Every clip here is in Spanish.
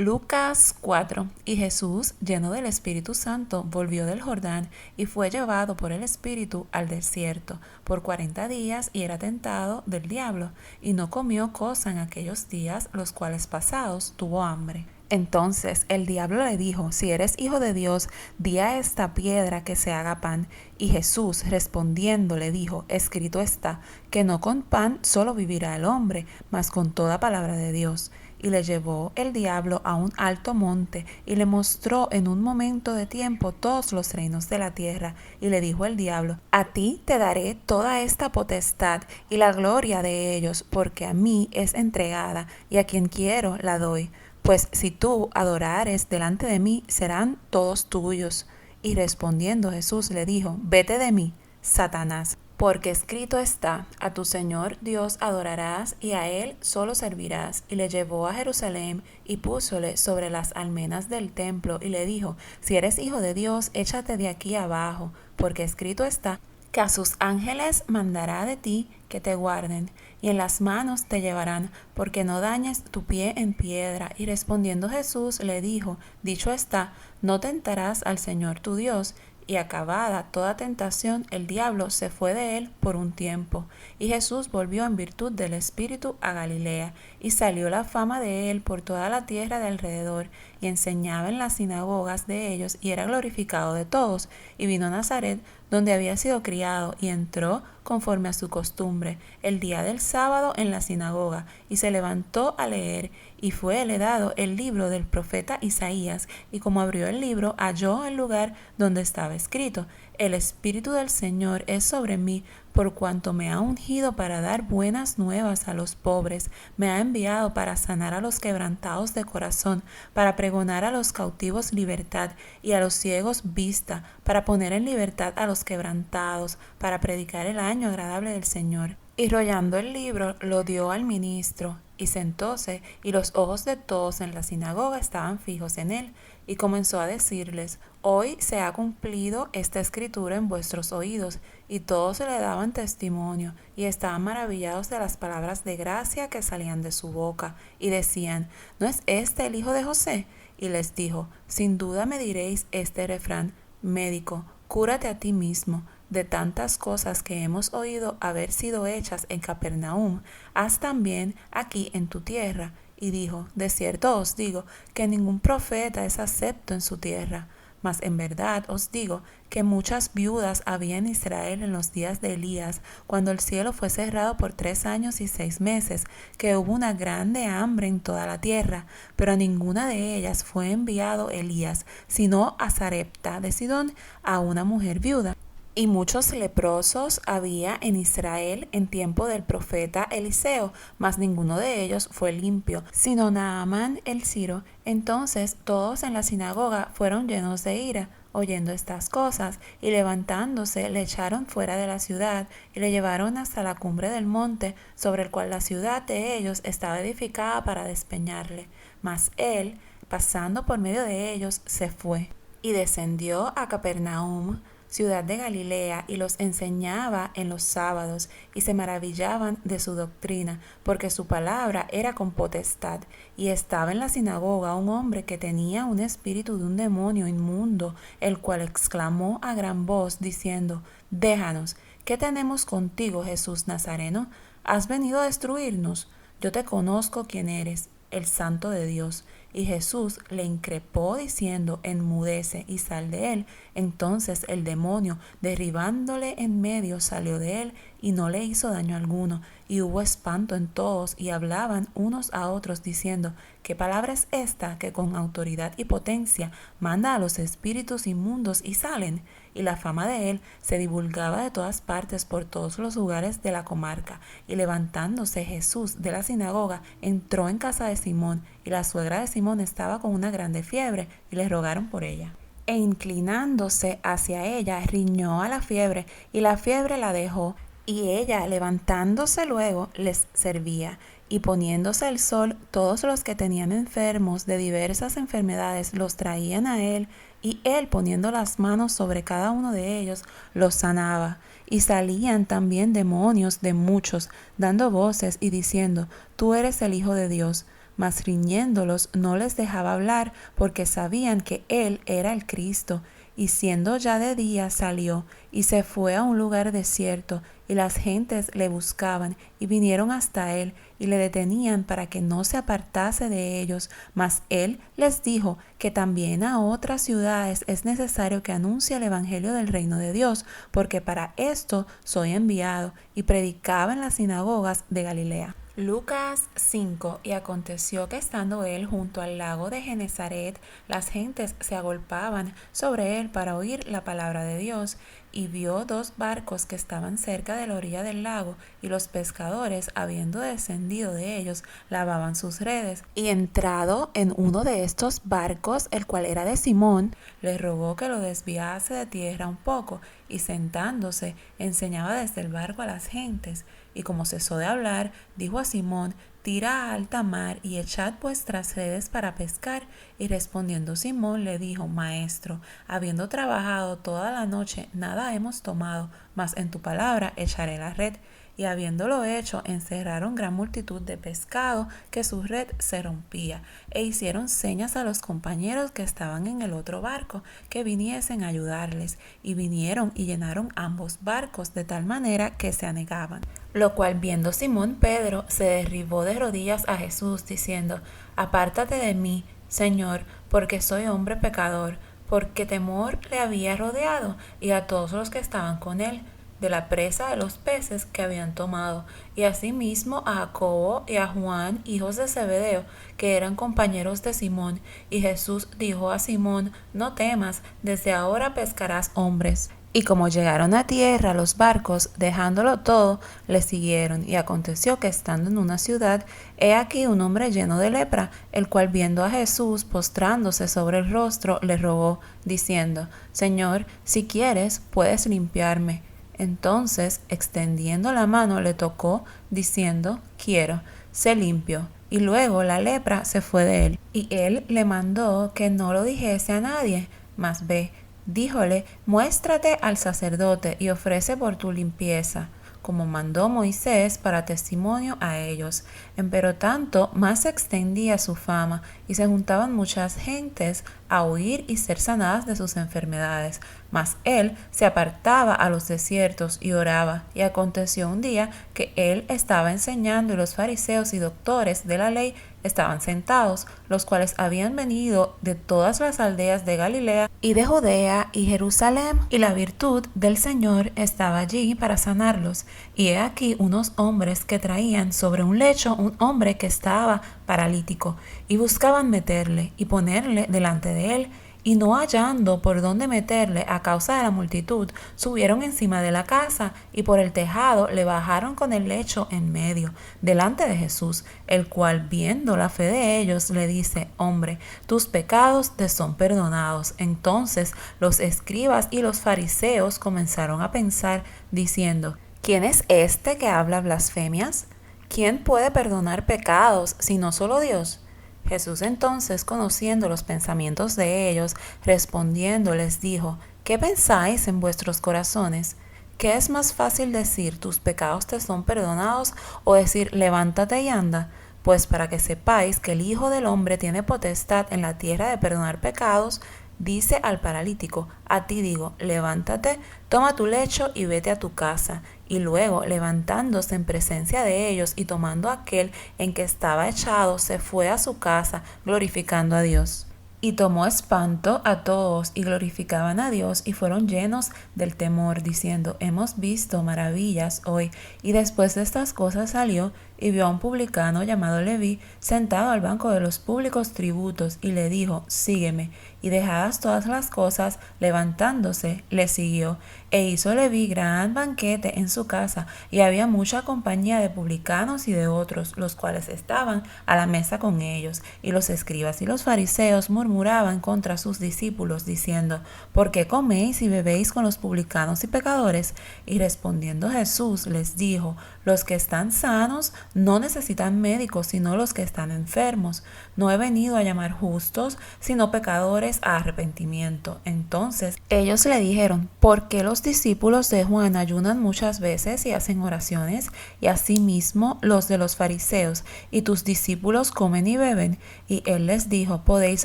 Lucas 4. Y Jesús, lleno del Espíritu Santo, volvió del Jordán y fue llevado por el Espíritu al desierto por 40 días y era tentado del diablo, y no comió cosa en aquellos días, los cuales pasados tuvo hambre. Entonces el diablo le dijo: Si eres hijo de Dios, di a esta piedra que se haga pan. Y Jesús respondiendo le dijo: Escrito está, que no con pan solo vivirá el hombre, mas con toda palabra de Dios. Y le llevó el diablo a un alto monte, y le mostró en un momento de tiempo todos los reinos de la tierra. Y le dijo el diablo: A ti te daré toda esta potestad y la gloria de ellos, porque a mí es entregada, y a quien quiero la doy. Pues si tú adorares delante de mí, serán todos tuyos. Y respondiendo Jesús le dijo: Vete de mí, Satanás, porque escrito está: A tu Señor Dios adorarás y a Él solo servirás. Y le llevó a Jerusalén y púsole sobre las almenas del templo y le dijo: Si eres hijo de Dios, échate de aquí abajo, porque escrito está que a sus ángeles mandará de ti que te guarden, y en las manos te llevarán, porque no dañes tu pie en piedra. Y respondiendo Jesús le dijo: Dicho está, no tentarás al Señor tu Dios. Y acabada toda tentación, el diablo se fue de él por un tiempo. Y Jesús volvió en virtud del Espíritu a Galilea, y salió la fama de él por toda la tierra de alrededor, y enseñaba en las sinagogas de ellos, y era glorificado de todos. Y vino a Nazaret, donde había sido criado, y entró conforme a su costumbre el día del sábado en la sinagoga, y se levantó a leer, y fuele dado el libro del profeta Isaías, y como abrió el libro, halló el lugar donde estaba escrito: El Espíritu del Señor es sobre mí, por cuanto me ha ungido para dar buenas nuevas a los pobres, me ha enviado para sanar a los quebrantados de corazón, para pregonar a los cautivos libertad y a los ciegos vista, para poner en libertad a los quebrantados, para predicar el año agradable del Señor. Y rollando el libro, lo dio al ministro, y sentóse, y los ojos de todos en la sinagoga estaban fijos en él, y comenzó a decirles: Hoy se ha cumplido esta escritura en vuestros oídos. Y todos le daban testimonio, y estaban maravillados de las palabras de gracia que salían de su boca, y decían: ¿No es este el hijo de José? Y les dijo: Sin duda me diréis este refrán: Médico, cúrate a ti mismo. De tantas cosas que hemos oído haber sido hechas en Capernaum, haz también aquí en tu tierra. Y dijo: De cierto os digo que ningún profeta es acepto en su tierra. Mas en verdad os digo que muchas viudas había en Israel en los días de Elías, cuando el cielo fue cerrado por 3 años y 6 meses, que hubo una grande hambre en toda la tierra, pero a ninguna de ellas fue enviado Elías, sino a Sarepta de Sidón, a una mujer viuda. Y muchos leprosos había en Israel en tiempo del profeta Eliseo, mas ninguno de ellos fue limpio, sino Naamán el Siro. Entonces todos en la sinagoga fueron llenos de ira, oyendo estas cosas, y levantándose le echaron fuera de la ciudad, y le llevaron hasta la cumbre del monte, sobre el cual la ciudad de ellos estaba edificada para despeñarle. Mas él, pasando por medio de ellos, se fue, y descendió a Capernaum, ciudad de Galilea, y los enseñaba en los sábados, y se maravillaban de su doctrina, porque su palabra era con potestad. Y estaba en la sinagoga un hombre que tenía un espíritu de un demonio inmundo, el cual exclamó a gran voz, diciendo: Déjanos, ¿qué tenemos contigo, Jesús Nazareno? ¿Has venido a destruirnos? Yo te conozco quién eres, el Santo de Dios. Y Jesús le increpó diciendo: Enmudece y sal de él. Entonces el demonio, derribándole en medio, salió de él, y no le hizo daño alguno. Y hubo espanto en todos, y hablaban unos a otros diciendo: ¿Qué palabra es esta que con autoridad y potencia manda a los espíritus inmundos y salen? Y la fama de él se divulgaba de todas partes por todos los lugares de la comarca. Y levantándose Jesús de la sinagoga, entró en casa de Simón, y la suegra de Simón estaba con una grande fiebre, y le rogaron por ella. E inclinándose hacia ella, riñó a la fiebre, y la fiebre la dejó, y ella, levantándose luego, les servía. Y poniéndose el sol, todos los que tenían enfermos de diversas enfermedades los traían a él, y él, poniendo las manos sobre cada uno de ellos, los sanaba. Y salían también demonios de muchos, dando voces y diciendo: Tú eres el Hijo de Dios. mas riñéndolos no les dejaba hablar, porque sabían que él era el Cristo. Y siendo ya de día salió, y se fue a un lugar desierto, y las gentes le buscaban, y vinieron hasta él, y le detenían para que no se apartase de ellos. Mas él les dijo que también a otras ciudades es necesario que anuncie el evangelio del reino de Dios, porque para esto soy enviado. Y predicaba en las sinagogas de Galilea. Lucas 5. Y aconteció que estando él junto al lago de Genezaret, las gentes se agolpaban sobre él para oír la palabra de Dios, y vio dos barcos que estaban cerca de la orilla del lago, y los pescadores, habiendo descendido de ellos, lavaban sus redes. Y entrado en uno de estos barcos, el cual era de Simón, le rogó que lo desviase de tierra un poco, y sentándose, enseñaba desde el barco a las gentes. Y como cesó de hablar, dijo a Simón: tira a alta mar y echad vuestras redes para pescar. Y respondiendo Simón le dijo: Maestro, habiendo trabajado toda la noche, nada hemos tomado, mas en tu palabra echaré la red. Y habiéndolo hecho, encerraron gran multitud de pescado, que su red se rompía, e hicieron señas a los compañeros que estaban en el otro barco, que viniesen a ayudarles, y vinieron y llenaron ambos barcos, de tal manera que se anegaban. Lo cual viendo Simón Pedro, se derribó de rodillas a Jesús, diciendo: Apártate de mí, Señor, porque soy hombre pecador, porque temor le había rodeado, y a todos los que estaban con él, de la presa de los peces que habían tomado, y asimismo a Jacobo y a Juan, hijos de Zebedeo, que eran compañeros de Simón. Y Jesús dijo a Simón: No temas, desde ahora pescarás hombres. Y como llegaron a tierra los barcos, dejándolo todo, le siguieron. Y aconteció que estando en una ciudad, he aquí un hombre lleno de lepra, el cual viendo a Jesús postrándose sobre el rostro, le rogó, diciendo: Señor, si quieres, puedes limpiarme. Entonces, extendiendo la mano, le tocó, diciendo: Quiero, sé limpio. Y luego la lepra se fue de él. Y él le mandó que no lo dijese a nadie, mas ve, díjole: muéstrate al sacerdote y ofrece por tu limpieza, como mandó Moisés para testimonio a ellos. Empero tanto más se extendía su fama, y se juntaban muchas gentes a oír y ser sanadas de sus enfermedades. Mas él se apartaba a los desiertos y oraba. Y aconteció un día que él estaba enseñando, y los fariseos y doctores de la ley estaban sentados, los cuales habían venido de todas las aldeas de Galilea y de Judea y Jerusalem, y la virtud del Señor estaba allí para sanarlos. Y he aquí unos hombres que traían sobre un lecho un hombre que estaba paralítico, y buscaban meterle y ponerle delante de él, y no hallando por dónde meterle a causa de la multitud, subieron encima de la casa, y por el tejado le bajaron con el lecho en medio, delante de Jesús, el cual, viendo la fe de ellos, le dice: Hombre, tus pecados te son perdonados. Entonces los escribas y los fariseos comenzaron a pensar, diciendo: ¿Quién es este que habla blasfemias? ¿Quién puede perdonar pecados sino solo Dios? Jesús entonces, conociendo los pensamientos de ellos, respondiendo les dijo: ¿Qué pensáis en vuestros corazones? ¿Qué es más fácil decir: tus pecados te son perdonados, o decir: levántate y anda? Pues para que sepáis que el Hijo del Hombre tiene potestad en la tierra de perdonar pecados, dice al paralítico: a ti digo, levántate, toma tu lecho y vete a tu casa. Y luego, levantándose en presencia de ellos y tomando aquel en que estaba echado, se fue a su casa, glorificando a Dios. Y tomó espanto a todos, y glorificaban a Dios, y fueron llenos del temor, diciendo: hemos visto maravillas hoy. Y después de estas cosas salió, y vio a un publicano llamado Leví sentado al banco de los públicos tributos, y le dijo: sígueme. Y dejadas todas las cosas, levantándose, le siguió. E hizo Leví gran banquete en su casa, y había mucha compañía de publicanos y de otros, los cuales estaban a la mesa con ellos. Y los escribas y los fariseos murmuraban contra sus discípulos, diciendo: ¿por qué coméis y bebéis con los publicanos y pecadores? Y respondiendo Jesús les dijo: los que están sanos no necesitan médicos, sino los que están enfermos. No he venido a llamar justos, sino pecadores a arrepentimiento. Entonces ellos le dijeron: ¿por qué los discípulos de Juan ayunan muchas veces y hacen oraciones, y asimismo los de los fariseos, y tus discípulos comen y beben? Y él les dijo: ¿podéis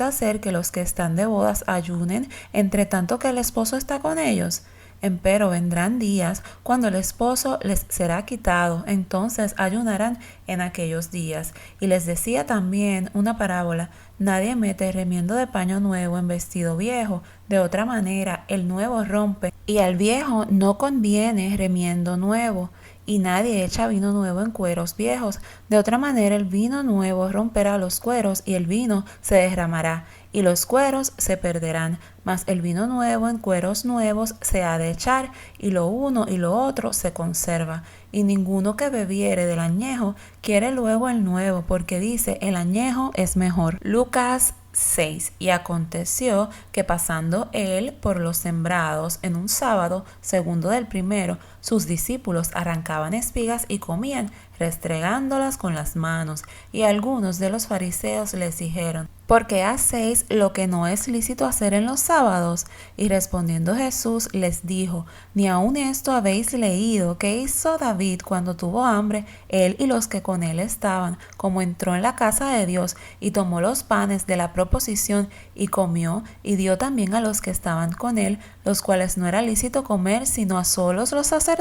hacer que los que están de bodas ayunen, entre tanto que el esposo está con ellos? Empero vendrán días cuando el esposo les será quitado, entonces ayunarán en aquellos días. Y les decía también una parábola: nadie mete remiendo de paño nuevo en vestido viejo, de otra manera el nuevo rompe, y al viejo no conviene remiendo nuevo. Y nadie echa vino nuevo en cueros viejos, de otra manera el vino nuevo romperá los cueros, y el vino se derramará, y los cueros se perderán. Mas el vino nuevo en cueros nuevos se ha de echar, y lo uno y lo otro se conserva. Y ninguno que bebiere del añejo quiere luego el nuevo, porque dice: el añejo es mejor. Lucas 6. Y aconteció que pasando él por los sembrados en un sábado, segundo del primero, sus discípulos arrancaban espigas y comían, restregándolas con las manos. Y algunos de los fariseos les dijeron: ¿por qué hacéis lo que no es lícito hacer en los sábados? Y respondiendo Jesús les dijo: ¿ni aun esto habéis leído que hizo David cuando tuvo hambre, él y los que con él estaban, como entró en la casa de Dios y tomó los panes de la proposición y comió, y dio también a los que estaban con él, los cuales no era lícito comer sino a solos los sacerdotes?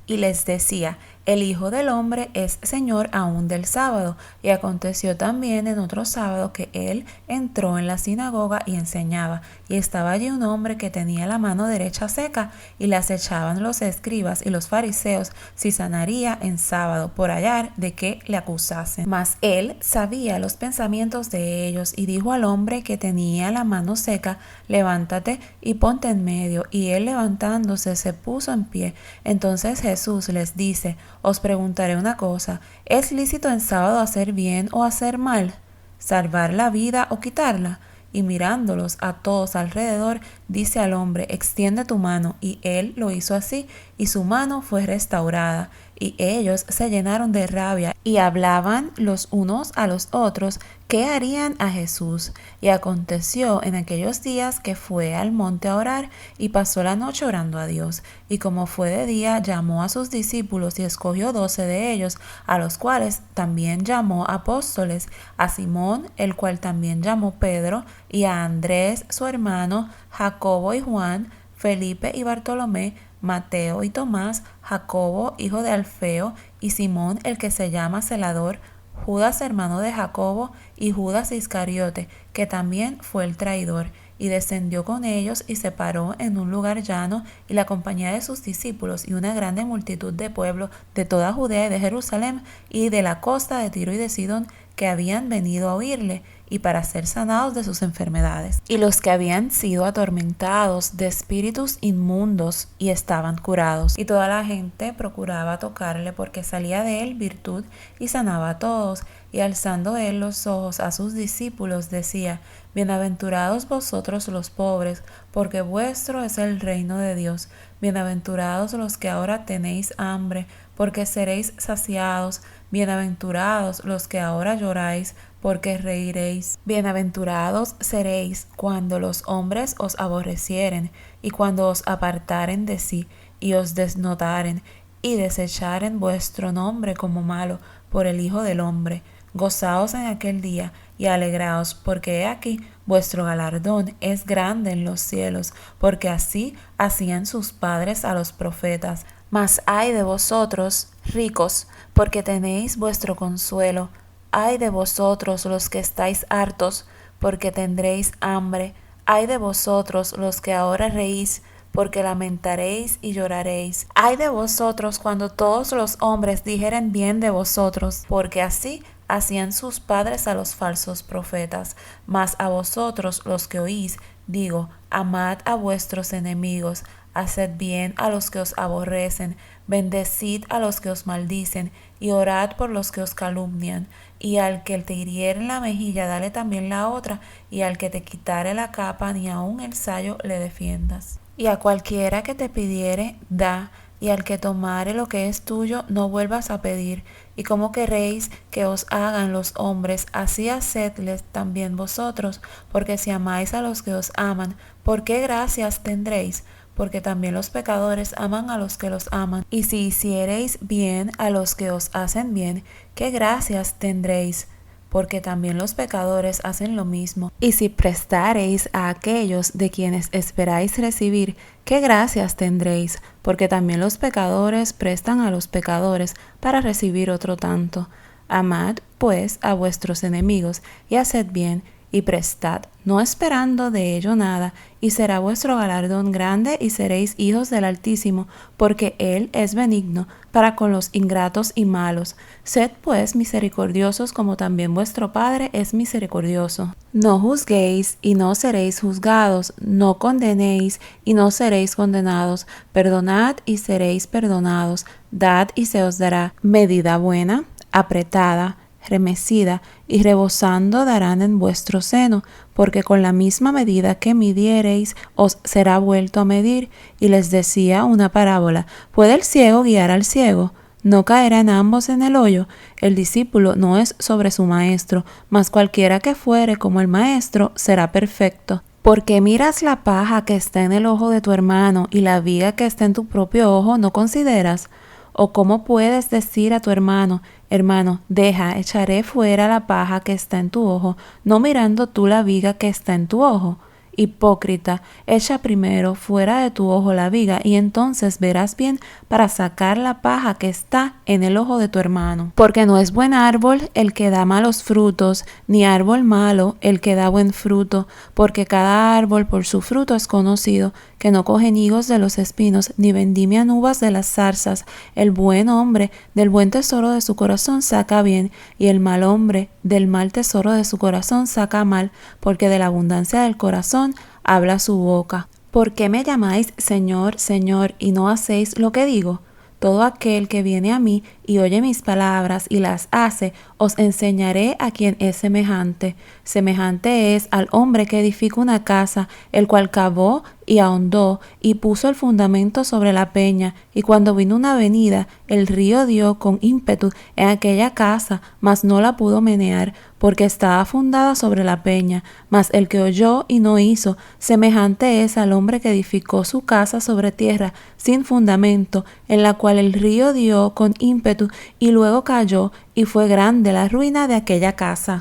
Y les decía: el Hijo del Hombre es Señor aún del sábado. Y aconteció también en otro sábado que él entró en la sinagoga y enseñaba, y estaba allí un hombre que tenía la mano derecha seca, y le acechaban los escribas y los fariseos si sanaría en sábado, por hallar de qué le acusasen. Mas él sabía los pensamientos de ellos, y dijo al hombre que tenía la mano seca: levántate y ponte en medio. Y él, levantándose, se puso en pie. Entonces Jesús les dice: os preguntaré una cosa: ¿es lícito en sábado hacer bien o hacer mal? ¿Salvar la vida o quitarla? Y mirándolos a todos alrededor, dice al hombre: extiende tu mano. Y él lo hizo así, y su mano fue restaurada. Y ellos se llenaron de rabia y hablaban los unos a los otros qué harían a Jesús. Y aconteció en aquellos días que fue al monte a orar, y pasó la noche orando a Dios. Y como fue de día, llamó a sus discípulos y escogió 12 de ellos, a los cuales también llamó apóstoles: a Simón, el cual también llamó Pedro, y a Andrés su hermano, Jacobo y Juan, Felipe y Bartolomé, Mateo y Tomás, Jacobo hijo de Alfeo, y Simón el que se llama Celador, Judas hermano de Jacobo, y Judas Iscariote, que también fue el traidor. Y descendió con ellos y se paró en un lugar llano, y la compañía de sus discípulos y una grande multitud de pueblo de toda Judea y de Jerusalén y de la costa de Tiro y de Sidón, que habían venido a oírle y para ser sanados de sus enfermedades. Y los que habían sido atormentados de espíritus inmundos y estaban curados. Y toda la gente procuraba tocarle, porque salía de él virtud y sanaba a todos. Y alzando él los ojos a sus discípulos, decía: bienaventurados vosotros los pobres, porque vuestro es el reino de Dios. Bienaventurados los que ahora tenéis hambre, porque seréis saciados. Bienaventurados los que ahora lloráis, porque reiréis. Bienaventurados seréis cuando los hombres os aborrecieren, y cuando os apartaren de sí, y os desnotaren, y desecharen vuestro nombre como malo por el Hijo del Hombre. Gozaos en aquel día y alegraos, porque he aquí vuestro galardón es grande en los cielos, porque así hacían sus padres a los profetas. Mas ay de vosotros, ricos, porque tenéis vuestro consuelo. Ay de vosotros los que estáis hartos, porque tendréis hambre. Ay de vosotros los que ahora reís, porque lamentaréis y lloraréis. Ay de vosotros cuando todos los hombres dijeren bien de vosotros, porque así hacían sus padres a los falsos profetas. Mas a vosotros los que oís, digo: amad a vuestros enemigos, haced bien a los que os aborrecen, bendecid a los que os maldicen, y orad por los que os calumnian. Y al que te hiriere en la mejilla, dale también la otra, y al que te quitare la capa, ni aun el sayo le defiendas. Y a cualquiera que te pidiere, da, y al que tomare lo que es tuyo no vuelvas a pedir. Y como queréis que os hagan los hombres, así hacedles también vosotros, porque si amáis a los que os aman, ¿por qué gracias tendréis? Porque también los pecadores aman a los que los aman. Y si hiciereis bien a los que os hacen bien, ¿qué gracias tendréis? Porque también los pecadores hacen lo mismo. Y si prestareis a aquellos de quienes esperáis recibir, ¿qué gracias tendréis? Porque también los pecadores prestan a los pecadores para recibir otro tanto. Amad, pues, a vuestros enemigos, y haced bien, y prestad, no esperando de ello nada, y será vuestro galardón grande, y seréis hijos del Altísimo, porque Él es benigno para con los ingratos y malos. Sed pues misericordiosos, como también vuestro Padre es misericordioso. No juzguéis, y no seréis juzgados, no condenéis, y no seréis condenados, perdonad, y seréis perdonados, dad, y se os dará, medida buena, apretada, remecida y rebosando darán en vuestro seno, porque con la misma medida que midiereis os será vuelto a medir. Y les decía una parábola: ¿puede el ciego guiar al ciego? ¿No caerán ambos en el hoyo? El discípulo no es sobre su maestro, mas cualquiera que fuere como el maestro será perfecto. ¿Por qué miras la paja que está en el ojo de tu hermano y la viga que está en tu propio ojo no consideras? ¿O cómo puedes decir a tu hermano: hermano, deja, echaré fuera la paja que está en tu ojo, no mirando tú la viga que está en tu ojo? Hipócrita, echa primero fuera de tu ojo la viga, y entonces verás bien para sacar la paja que está en el ojo de tu hermano. Porque no es buen árbol el que da malos frutos, ni árbol malo el que da buen fruto, porque cada árbol por su fruto es conocido, que no cogen higos de los espinos, ni vendimian uvas de las zarzas. El buen hombre del buen tesoro de su corazón saca bien, y el mal hombre del mal tesoro de su corazón saca mal, porque de la abundancia del corazón habla su boca. ¿Por qué me llamáis Señor, Señor, y no hacéis lo que digo? Todo aquel que viene a mí y oye mis palabras y las hace, os enseñaré a quien es semejante. Semejante es al hombre que edifica una casa, el cual cavó y ahondó y puso el fundamento sobre la peña, y cuando vino una venida, el río dio con ímpetu en aquella casa, mas no la pudo menear, porque estaba fundada sobre la peña. Mas el que oyó y no hizo, semejante es al hombre que edificó su casa sobre tierra sin fundamento, en la cual el río dio con ímpetu y luego cayó, y fue grande la ruina de aquella casa.